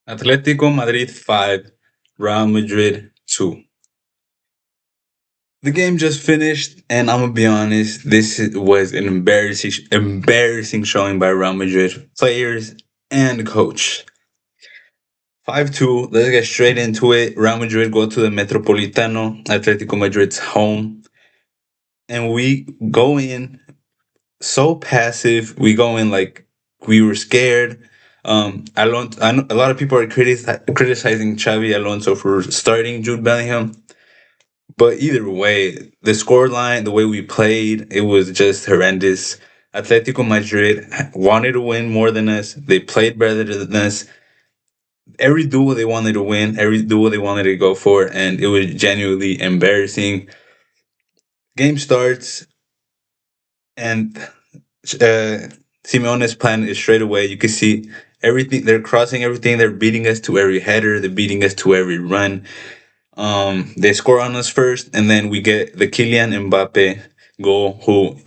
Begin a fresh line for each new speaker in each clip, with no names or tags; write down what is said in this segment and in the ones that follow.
Athletico Madrid 5, Real Madrid 2. The game just finished, and I'm gonna be honest, was an embarrassing showing by Real Madrid players and coach. 5-2. Let's get straight into it. Real Madrid go to the Metropolitano, Atletico Madrid's home, and we go in so passive. We go in like we were scared. I know a lot of people are criticizing Xavi Alonso for starting Jude Bellingham, but either way, the score line, the way we played, it was just horrendous. Atletico Madrid wanted to win more than us. They played better than us. Every duel they wanted to win, every duel they wanted to go for, and it was genuinely embarrassing. Game starts, and Simeone's plan is straight away. You can see everything. They're crossing everything. They're beating us to every header. They're beating us to every run. They score on us first, and then we get the Kylian Mbappe goal. Who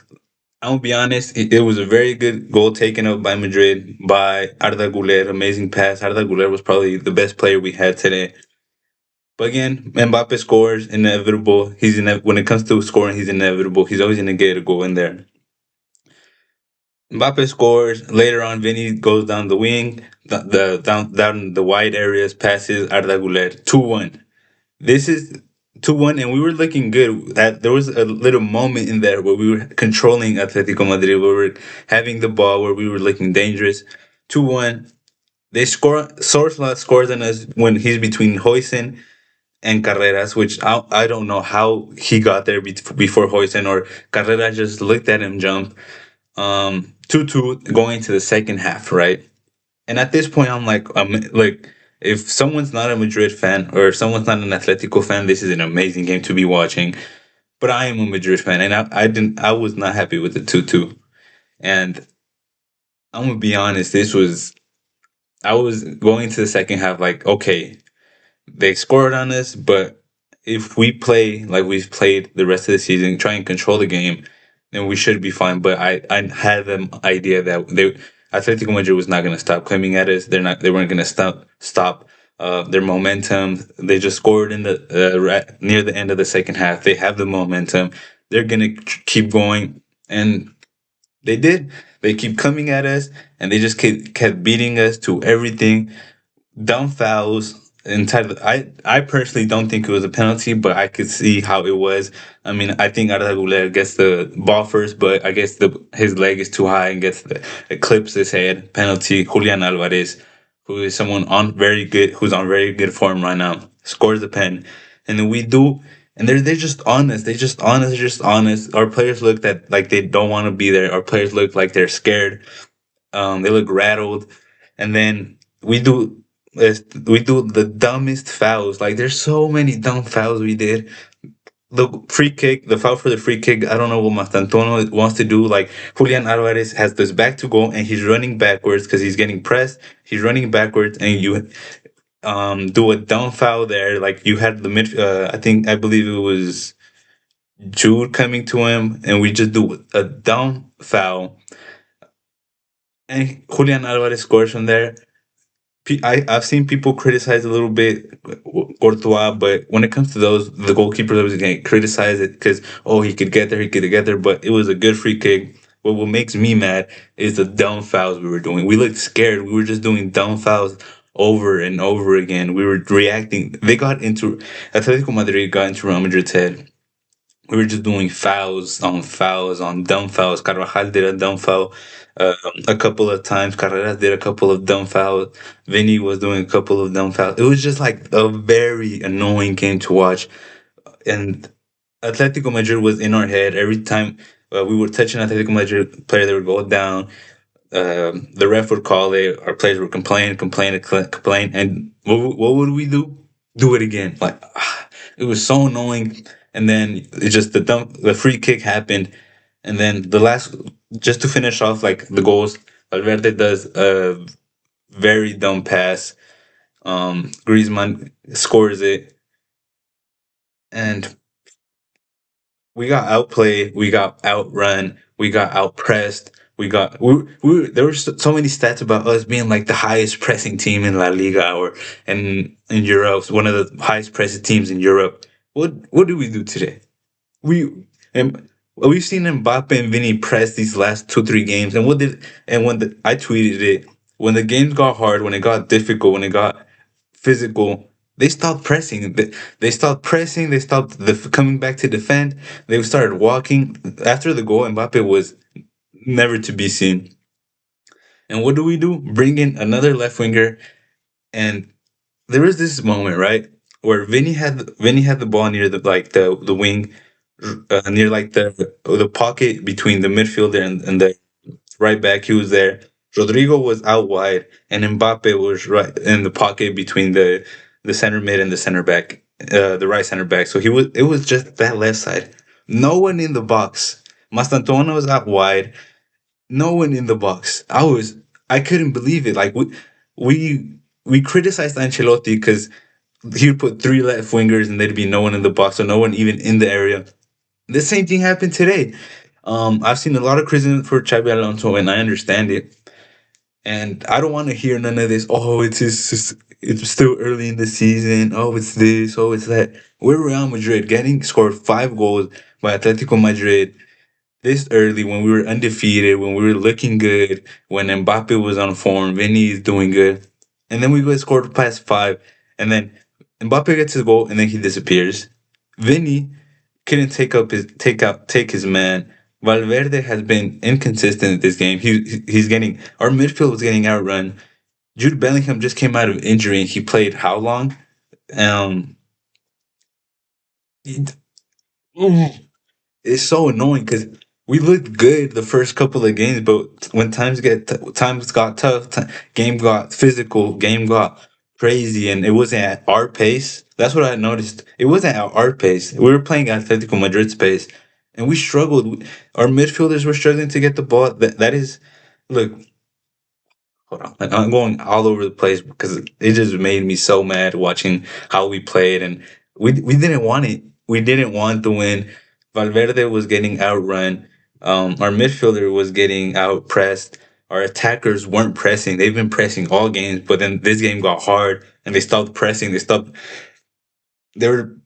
I'm gonna be honest, it was a very good goal taken up by Madrid by Arda Güler. Amazing pass. Arda Güler was probably the best player we had today. But again, Mbappe scores, inevitable. When it comes to scoring, he's inevitable. He's always gonna get a goal in there. Mbappe scores. Later on, Vinny goes down the wing, down the wide areas, passes Arda Güler 2-1. This is 2-1, and we were looking good. That there was a little moment in there where we were controlling Atletico Madrid, where we were having the ball, where we were looking dangerous. 2-1. They score. Sorsla scores on us when he's between Hoysen and Carreras, which I don't know how he got there before Hoysen, or Carreras just looked at him jump. 2-2 going to the second half, right? And at this point, like, if someone's not a Madrid fan or if someone's not an Atletico fan, this is an amazing game to be watching. But I am a Madrid fan, and I was not happy with the 2-2. And I'm gonna be honest, I was going to the second half like, okay, they scored on us, but if we play like we've played the rest of the season, try and control the game, then we should be fine. But I had the idea that Atletico Madrid was not going to stop coming at us. They weren't going to stop their momentum. They just scored in the near the end of the second half. They have the momentum. They're going to keep going, and they did. They keep coming at us, and they just kept beating us to everything. Dumb fouls. Entirely, I personally don't think it was a penalty, but I could see how it was. I mean, I think Arda Güler gets the ball first, but I guess his leg is too high and it clips his head. Penalty. Julian Alvarez, who is someone who's on very good form right now, scores the pen, and then we do, and they're just honest. They're just honest. Our players look that like they don't want to be there. Our players look like they're scared. They look rattled, and then we do the dumbest fouls. Like there's so many dumb fouls we did. The free kick, the foul for the free kick. I don't know what Mastantuono wants to do. Like Julian Alvarez has this back to goal and he's running backwards because he's getting pressed. He's running backwards and you do a dumb foul there. Like you had the mid. I believe it was Jude coming to him and we just do a dumb foul and Julian Alvarez scores from there. I've seen people criticize a little bit Courtois, but when it comes to those, the goalkeeper was going to criticize it because, oh, he could get there, but it was a good free kick. But what makes me mad is the dumb fouls we were doing. We looked scared. We were just doing dumb fouls over and over again. We were reacting. Atletico Madrid got into Real Madrid's head. We were just doing fouls on dumb fouls. Carvajal did a dumb foul a couple of times. Carreras did a couple of dumb fouls. Vinny was doing a couple of dumb fouls. It was just like a very annoying game to watch. And Atletico Madrid was in our head every time we were touching Atletico Madrid player. They would go down. The ref would call it. Our players would complain. And what would we do? Do it again. Like it was so annoying. And then it just the free kick happened, and then the last just to finish off like the goals. Valverde does a very dumb pass. Griezmann scores it, and we got outplayed. We got outrun. We got outpressed. There were so many stats about us being like the highest pressing team in La Liga or in Europe, one of the highest pressing teams in Europe. What do we do today? We and we've seen Mbappe and Vinny press these last 2 3 games, and what did and when the I tweeted it when the games got hard, when it got difficult, when it got physical, they stopped pressing. They stopped pressing. They stopped coming back to defend. They started walking after the goal. Mbappe was never to be seen. And what do we do? Bring in another left winger, and there was this moment, right, where Vinny had the ball near the wing, near like the pocket between the midfielder and the right back. He was there. Rodrigo was out wide, and Mbappe was right in the pocket between the center mid and the center back, the right center back. So he was. It was just that left side. No one in the box. Mastantona was out wide. No one in the box. I couldn't believe it. Like we criticized Ancelotti because he would put 3 left wingers and there'd be no one in the box or no one even in the area. The same thing happened today. I've seen a lot of criticism for Xabi Alonso, and I understand it. And I don't want to hear none of this. Oh, it's still early in the season. Oh, it's this. Oh, it's that. We're Real Madrid getting scored 5 goals by Atletico Madrid this early when we were undefeated, when we were looking good, when Mbappe was on form, Vinny is doing good, and then we go scored past 5, and then Mbappe gets his goal, and then he disappears. Vinny couldn't take his man. Valverde has been inconsistent this game. He's getting our midfield was getting outrun. Jude Bellingham just came out of injury and he played how long? Um, it's so annoying because we looked good the first couple of games, but when times got tough, game got physical, game got crazy, and it wasn't at our pace. That's what I noticed. It wasn't at our pace. We were playing Atletico Madrid's pace, and we struggled. Our midfielders were struggling to get the ball. That is, look, hold on. Like, I'm going all over the place because it just made me so mad watching how we played, and we didn't want it. We didn't want the win. Valverde was getting outrun. Our midfielder was getting out pressed. Our attackers weren't pressing. They've been pressing all games, but then this game got hard and they stopped pressing. They stopped. They were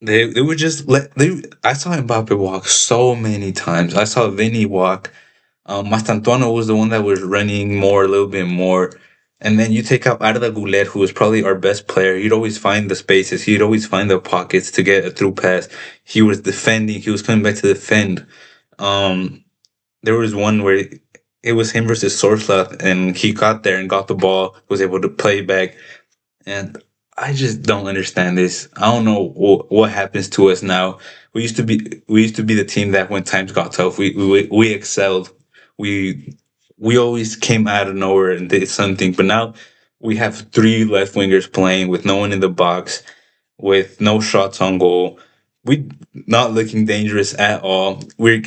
they were just let they. I saw Mbappe walk so many times. I saw Vinny walk. Mastantuano was the one that was running more, a little bit more. And then you take out Arda Guler, who was probably our best player. He'd always find the spaces. He'd always find the pockets to get a through pass. He was defending. He was coming back to defend. Um, there was one where it was him versus Sorsla, and he got there and got the ball, was able to play back. And I just don't understand this. I don't know what happens to us now. We used to be the team that when times got tough, we excelled. We we always came out of nowhere and did something. But now we have 3 left wingers playing with no one in the box, with no shots on goal. We not looking dangerous at all. We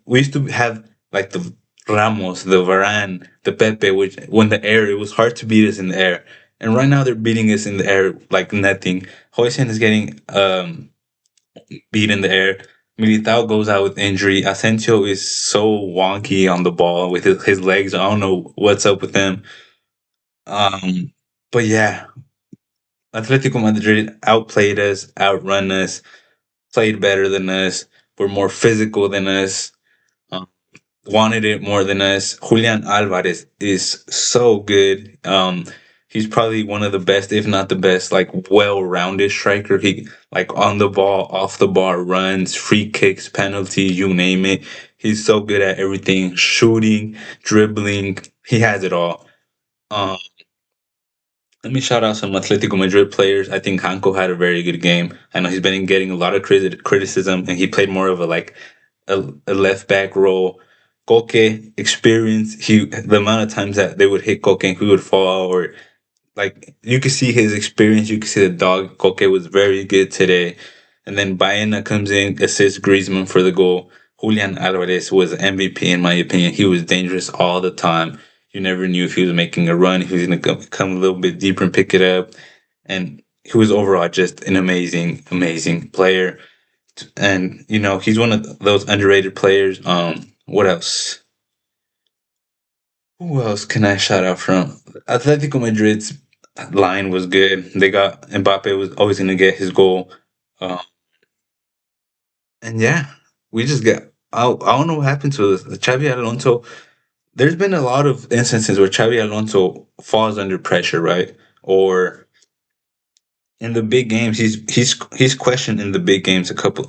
used to have like the Ramos, the Varane, the Pepe, which when the air it was hard to beat us in the air. And right now they're beating us in the air like nothing. Hoysen is getting beat in the air. Militao goes out with injury. Asensio is so wonky on the ball with his legs. I don't know what's up with him. Um, but yeah, Atletico Madrid outplayed us, outrun us, played better than us, were more physical than us, uh, wanted it more than us. Julian Alvarez is so good. He's probably one of the best, if not the best, like well-rounded striker. He like on the ball, off the ball, runs, free kicks, penalty, you name it. He's so good at everything, shooting, dribbling. He has it all. Um, Let me shout out some Atletico Madrid players. I think Hanko had a very good game. I know he's been getting a lot of criticism, and he played more of a left back role. Koke experience. The amount of times that they would hit Koke and he would fall, or like you could see his experience. You could see the dog. Koke was very good today. And then Baena comes in, assists Griezmann for the goal. Julian Alvarez was MVP in my opinion. He was dangerous all the time. You never knew if he was making a run, if he was going to come a little bit deeper and pick it up. And he was overall just an amazing, amazing player. And he's one of those underrated players. What else? Who else can I shout out from? Atletico Madrid's line was good. They got Mbappe was always going to get his goal. Uh, and yeah, we just got. I don't know what happened to Xavi Alonso. There's been a lot of instances where Xavi Alonso falls under pressure, right? Or in the big games, he's questioned in the big games a couple.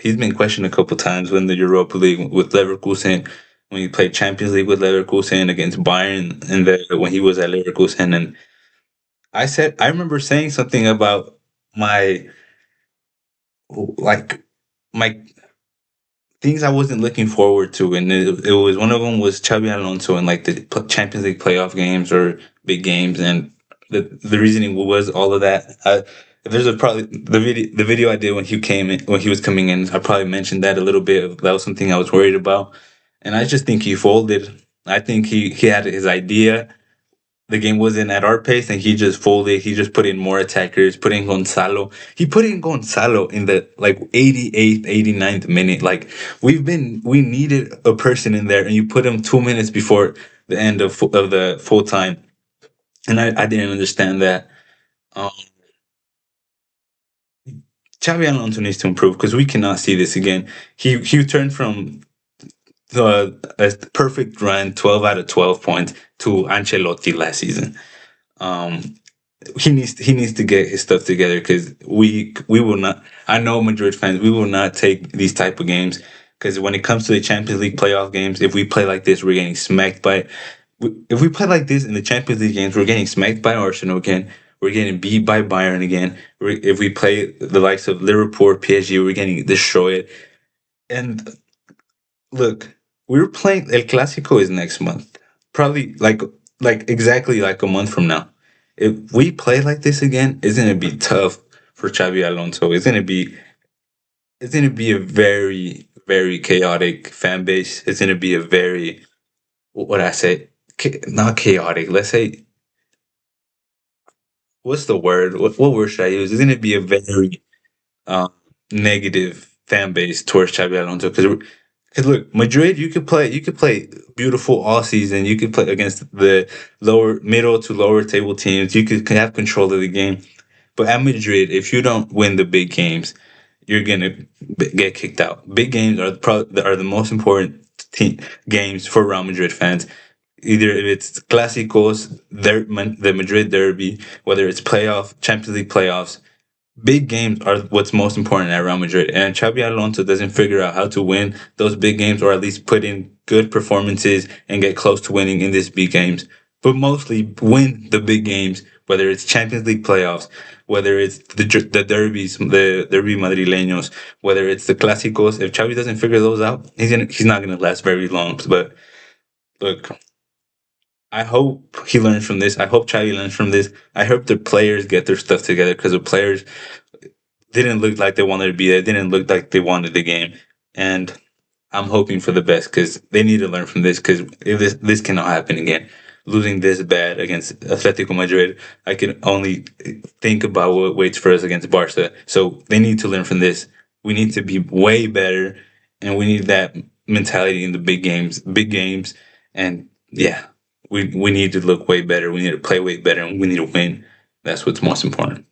He's been questioned a couple times when the Europa League with Leverkusen, when he played Champions League with Leverkusen against Bayern, and when he was at Leverkusen. And I remember saying something about my like my things I wasn't looking forward to, and it was one of them was Xabi Alonso in like the Champions League playoff games or big games, and the reasoning was all of that. If there's a probably the video I did when he came in, when he was coming in, I probably mentioned that a little bit. That was something I was worried about, and I just think he folded. I think he had his idea. The game wasn't at our pace, and he just folded. He just put in more attackers, put in Gonzalo. He put in Gonzalo in the like 88th, 89th minute. Like we needed a person in there, and you put him 2 minutes before the end of the full time, and I didn't understand that. Um, Xavi Alonso needs to improve because we cannot see this again. He turned from a perfect run, 12 out of 12 points, to Ancelotti last season. Um, he needs to get his stuff together because we will not. I know Madrid fans, we will not take these type of games because when it comes to the Champions League playoff games, if we play like this, we're getting smacked by. If we play like this in the Champions League games, we're getting smacked by Arsenal again. We're getting beat by Bayern again. If we play the likes of Liverpool or PSG, we're getting destroyed. And look, we're playing El Clasico is next month. Probably like exactly like a month from now. If we play like this again, it's gonna be tough for Xavi Alonso. It's gonna be a very, very chaotic fan base. It's gonna be a very what I say, not chaotic. Let's say what's the word? What word should I use? It's gonna be a very um, negative fan base towards Xabi Alonso because look, Madrid, you could play beautiful all season. You could play against the lower middle to lower table teams. You could have control of the game. But at Madrid, if you don't win the big games, you're gonna get kicked out. Big games are the most important games for Real Madrid fans. Either if it's Clásicos, the Madrid derby, whether it's playoff, Champions League playoffs, big games are what's most important at Real Madrid. And Xabi Alonso doesn't figure out how to win those big games or at least put in good performances and get close to winning in these big games. But mostly win the big games, whether it's Champions League playoffs, whether it's the derbies, the derby madrileños, whether it's the clásicos. If Xavi doesn't figure those out, he's not gonna last very long. But look, I hope he learns from this. I hope Xavi learns from this. I hope the players get their stuff together because the players didn't look like they wanted to be there. Didn't look like they wanted the game, and I'm hoping for the best because they need to learn from this. Because if this cannot happen again, losing this bad against Atletico Madrid, I can only think about what waits for us against Barca. So they need to learn from this. We need to be way better, and we need that mentality in the big games, and yeah, we need to look way better. We need to play way better, and we need to win. That's what's most important.